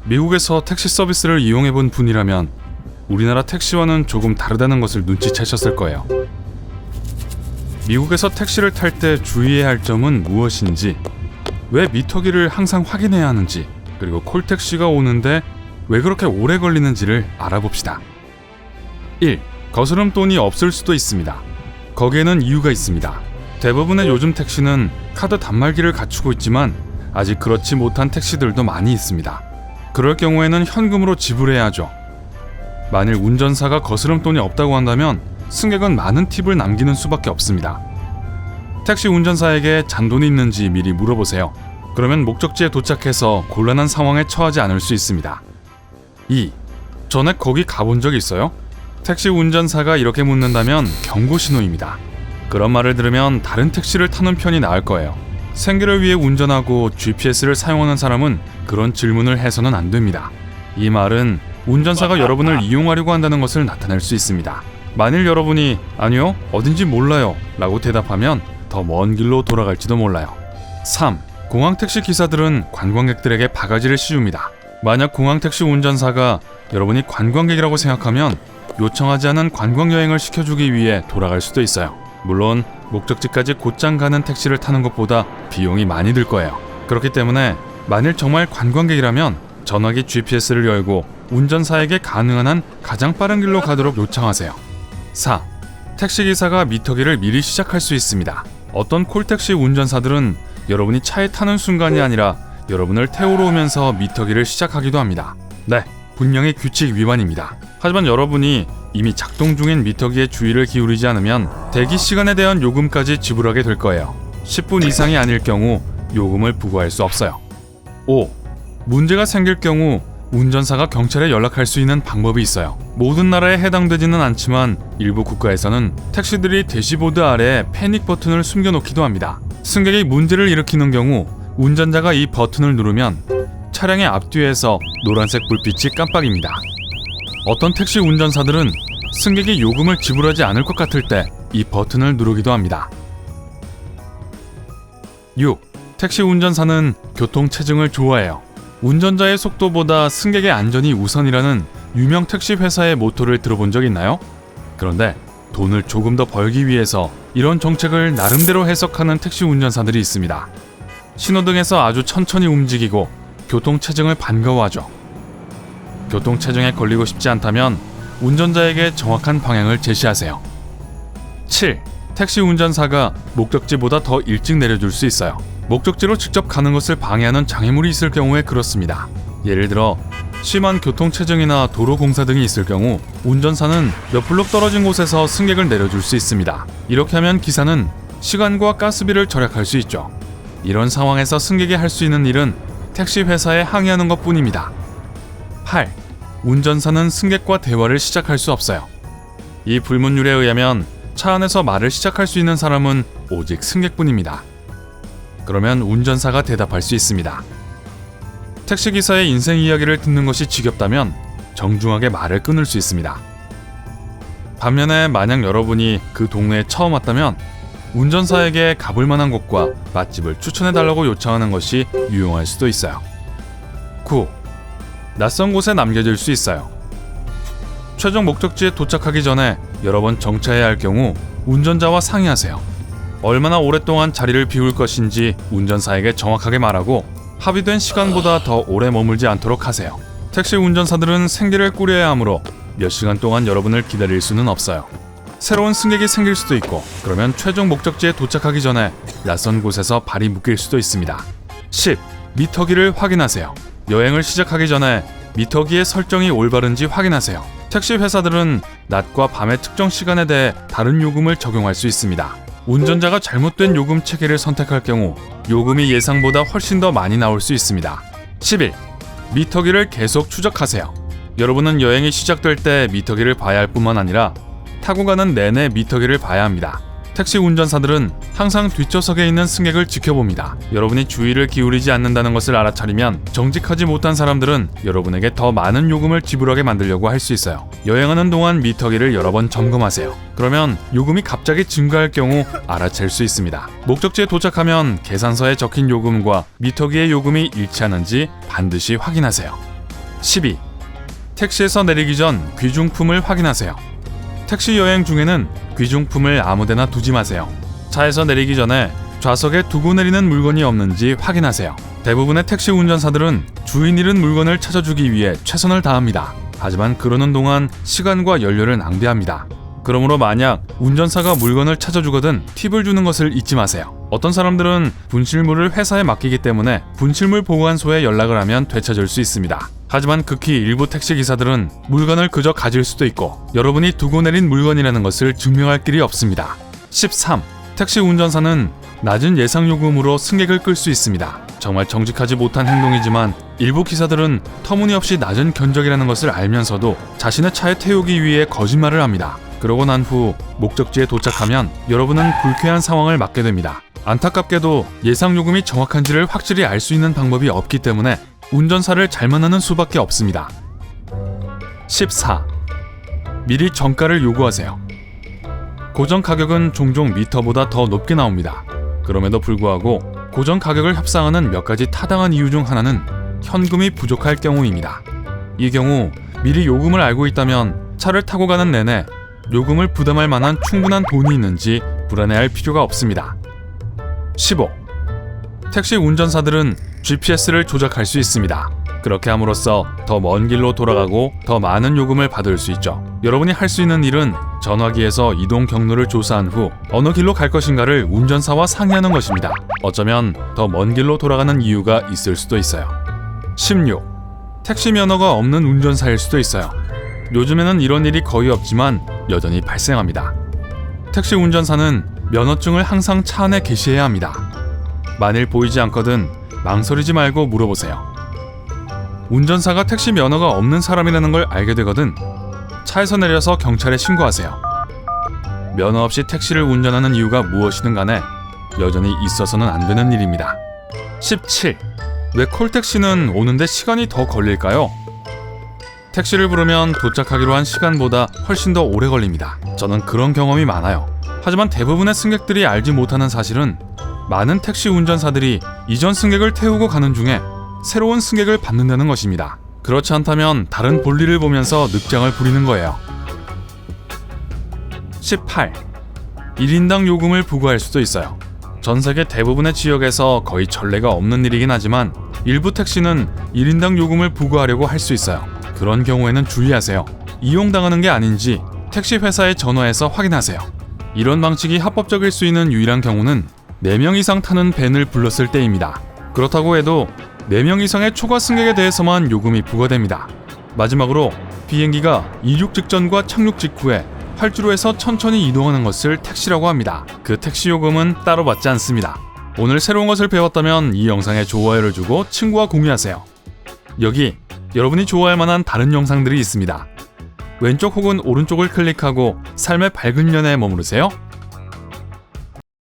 미국에서 택시 서비스를 이용해본 분이라면 우리나라 택시와는 조금 다르다는 것을 눈치채셨을 거예요. 미국에서 택시를 탈 때 주의해야 할 점은 무엇인지, 왜 미터기를 항상 확인해야 하는지, 그리고 콜택시가 오는데 왜 그렇게 오래 걸리는지를 알아봅시다. 1. 거스름돈이 없을 수도 있습니다. 거기에는 이유가 있습니다. 대부분의 요즘 택시는 카드 단말기를 갖추고 있지만 아직 그렇지 못한 택시들도 많이 있습니다. 그럴 경우에는 현금으로 지불해야 하죠. 만일 운전사가 거스름돈이 없다고 한다면 승객은 많은 팁을 남기는 수밖에 없습니다. 택시 운전사에게 잔돈이 있는지 미리 물어보세요. 그러면 목적지에 도착해서 곤란한 상황에 처하지 않을 수 있습니다. 2. 전에 거기 가본 적 있어요? 택시 운전사가 이렇게 묻는다면 경고 신호입니다. 그런 말을 들으면 다른 택시를 타는 편이 나을 거예요. 생계를 위해 운전하고 GPS를 사용하는 사람은 그런 질문을 해서는 안 됩니다. 이 말은 운전사가 여러분을 이용하려고 한다는 것을 나타낼 수 있습니다. 만일 여러분이 아니요, 어딘지 몰라요 라고 대답하면 더 먼 길로 돌아갈지도 몰라요. 3. 공항택시 기사들은 관광객들에게 바가지를 씌웁니다. 만약 공항택시 운전사가 여러분이 관광객이라고 생각하면 요청하지 않은 관광여행을 시켜주기 위해 돌아갈 수도 있어요. 물론 목적지까지 곧장 가는 택시를 타는 것보다 비용이 많이 들 거예요. 그렇기 때문에 만일 정말 관광객이라면 전화기 GPS를 열고 운전사에게 가능한 한 가장 빠른 길로 가도록 요청하세요. 4. 택시기사가 미터기를 미리 시작할 수 있습니다. 어떤 콜택시 운전사들은 여러분이 차에 타는 순간이 아니라 여러분을 태우러 오면서 미터기를 시작하기도 합니다. 네, 분명히 규칙 위반입니다. 하지만 여러분이 이미 작동 중인 미터기에 주의를 기울이지 않으면 대기 시간에 대한 요금까지 지불하게 될 거예요. 10분 이상이 아닐 경우 요금을 부과할 수 없어요. 5. 문제가 생길 경우 운전사가 경찰에 연락할 수 있는 방법이 있어요. 모든 나라에 해당되지는 않지만 일부 국가에서는 택시들이 대시보드 아래에 패닉 버튼을 숨겨놓기도 합니다. 승객이 문제를 일으키는 경우 운전자가 이 버튼을 누르면 차량의 앞뒤에서 노란색 불빛이 깜빡입니다. 어떤 택시 운전사들은 승객이 요금을 지불하지 않을 것 같을 때 이 버튼을 누르기도 합니다. 6. 택시 운전사는 교통체증을 좋아해요. 운전자의 속도보다 승객의 안전이 우선이라는 유명 택시 회사의 모토를 들어본 적 있나요? 그런데 돈을 조금 더 벌기 위해서 이런 정책을 나름대로 해석하는 택시 운전사들이 있습니다. 신호등에서 아주 천천히 움직이고 교통체증을 반가워하죠. 교통체증에 걸리고 싶지 않다면 운전자에게 정확한 방향을 제시하세요. 7. 택시 운전사가 목적지보다 더 일찍 내려줄 수 있어요. 목적지로 직접 가는 것을 방해하는 장애물이 있을 경우에 그렇습니다. 예를 들어 심한 교통체증이나 도로 공사 등이 있을 경우 운전사는 몇 블록 떨어진 곳에서 승객을 내려줄 수 있습니다. 이렇게 하면 기사는 시간과 가스비를 절약할 수 있죠. 이런 상황에서 승객이 할 수 있는 일은 택시 회사에 항의하는 것뿐입니다. 8. 운전사는 승객과 대화를 시작할 수 없어요. 이 불문율에 의하면 차 안에서 말을 시작할 수 있는 사람은 오직 승객뿐입니다. 그러면 운전사가 대답할 수 있습니다. 택시기사의 인생 이야기를 듣는 것이 지겹다면 정중하게 말을 끊을 수 있습니다. 반면에 만약 여러분이 그 동네에 처음 왔다면 운전사에게 가볼 만한 곳과 맛집을 추천해달라고 요청하는 것이 유용할 수도 있어요. 9. 낯선 곳에 남겨질 수 있어요. 최종 목적지에 도착하기 전에 여러 번 정차해야 할 경우 운전자와 상의하세요. 얼마나 오랫동안 자리를 비울 것인지 운전사에게 정확하게 말하고 합의된 시간보다 더 오래 머물지 않도록 하세요. 택시 운전사들은 생계를 꾸려야 하므로 몇 시간 동안 여러분을 기다릴 수는 없어요. 새로운 승객이 생길 수도 있고 그러면 최종 목적지에 도착하기 전에 낯선 곳에서 발이 묶일 수도 있습니다. 10. 미터기를 확인하세요. 여행을 시작하기 전에 미터기의 설정이 올바른지 확인하세요. 택시 회사들은 낮과 밤의 특정 시간에 대해 다른 요금을 적용할 수 있습니다. 운전자가 잘못된 요금 체계를 선택할 경우 요금이 예상보다 훨씬 더 많이 나올 수 있습니다. 11. 미터기를 계속 추적하세요. 여러분은 여행이 시작될 때 미터기를 봐야 할 뿐만 아니라 타고 가는 내내 미터기를 봐야 합니다. 택시 운전사들은 항상 뒷좌석에 있는 승객을 지켜봅니다. 여러분이 주의를 기울이지 않는다는 것을 알아차리면 정직하지 못한 사람들은 여러분에게 더 많은 요금을 지불하게 만들려고 할 수 있어요. 여행하는 동안 미터기를 여러 번 점검하세요. 그러면 요금이 갑자기 증가할 경우 알아챌 수 있습니다. 목적지에 도착하면 계산서에 적힌 요금과 미터기의 요금이 일치하는지 반드시 확인하세요. 12. 택시에서 내리기 전 귀중품을 확인하세요. 택시 여행 중에는 귀중품을 아무데나 두지 마세요. 차에서 내리기 전에 좌석에 두고 내리는 물건이 없는지 확인하세요. 대부분의 택시 운전사들은 주인 잃은 물건을 찾아주기 위해 최선을 다합니다. 하지만 그러는 동안 시간과 연료를 낭비합니다. 그러므로 만약 운전사가 물건을 찾아주거든 팁을 주는 것을 잊지 마세요. 어떤 사람들은 분실물을 회사에 맡기기 때문에 분실물 보관소에 연락을 하면 되찾을 수 있습니다. 하지만 극히 일부 택시 기사들은 물건을 그저 가질 수도 있고 여러분이 두고 내린 물건이라는 것을 증명할 길이 없습니다. 13. 택시 운전사는 낮은 예상 요금으로 승객을 끌 수 있습니다. 정말 정직하지 못한 행동이지만 일부 기사들은 터무니없이 낮은 견적이라는 것을 알면서도 자신의 차에 태우기 위해 거짓말을 합니다. 그러고 난 후 목적지에 도착하면 여러분은 불쾌한 상황을 맞게 됩니다. 안타깝게도 예상 요금이 정확한지를 확실히 알 수 있는 방법이 없기 때문에 운전사를 잘 만나는 수밖에 없습니다. 14. 미리 정가를 요구하세요. 고정 가격은 종종 미터보다 더 높게 나옵니다. 그럼에도 불구하고 고정 가격을 협상하는 몇 가지 타당한 이유 중 하나는 현금이 부족할 경우입니다. 이 경우 미리 요금을 알고 있다면 차를 타고 가는 내내 요금을 부담할 만한 충분한 돈이 있는지 불안해할 필요가 없습니다. 15. 택시 운전사들은 GPS를 조작할 수 있습니다. 그렇게 함으로써 더 먼 길로 돌아가고 더 많은 요금을 받을 수 있죠. 여러분이 할 수 있는 일은 전화기에서 이동 경로를 조사한 후 어느 길로 갈 것인가를 운전사와 상의하는 것입니다. 어쩌면 더 먼 길로 돌아가는 이유가 있을 수도 있어요. 16. 택시 면허가 없는 운전사일 수도 있어요. 요즘에는 이런 일이 거의 없지만 여전히 발생합니다. 택시 운전사는 면허증을 항상 차 안에 게시해야 합니다. 만일 보이지 않거든 망설이지 말고 물어보세요. 운전사가 택시 면허가 없는 사람이라는 걸 알게 되거든 차에서 내려서 경찰에 신고하세요. 면허 없이 택시를 운전하는 이유가 무엇이든 간에 여전히 있어서는 안 되는 일입니다. 17. 왜 콜택시는 오는데 시간이 더 걸릴까요? 택시를 부르면 도착하기로 한 시간보다 훨씬 더 오래 걸립니다. 저는 그런 경험이 많아요. 하지만 대부분의 승객들이 알지 못하는 사실은 많은 택시 운전사들이 이전 승객을 태우고 가는 중에 새로운 승객을 받는다는 것입니다. 그렇지 않다면 다른 볼일을 보면서 늑장을 부리는 거예요. 18. 1인당 요금을 부과할 수도 있어요. 전 세계 대부분의 지역에서 거의 전례가 없는 일이긴 하지만 일부 택시는 1인당 요금을 부과하려고 할 수 있어요. 그런 경우에는 주의하세요. 이용당하는 게 아닌지 택시 회사에 전화해서 확인하세요. 이런 방식이 합법적일 수 있는 유일한 경우는 4명 이상 타는 밴을 불렀을 때입니다. 그렇다고 해도 4명 이상의 초과 승객에 대해서만 요금이 부과됩니다. 마지막으로 비행기가 이륙 직전과 착륙 직후에 활주로에서 천천히 이동하는 것을 택시라고 합니다. 그 택시 요금은 따로 받지 않습니다. 오늘 새로운 것을 배웠다면 이 영상에 좋아요를 주고 친구와 공유하세요. 여기 여러분이 좋아할 만한 다른 영상들이 있습니다. 왼쪽 혹은 오른쪽을 클릭하고 삶의 밝은 면에 머무르세요.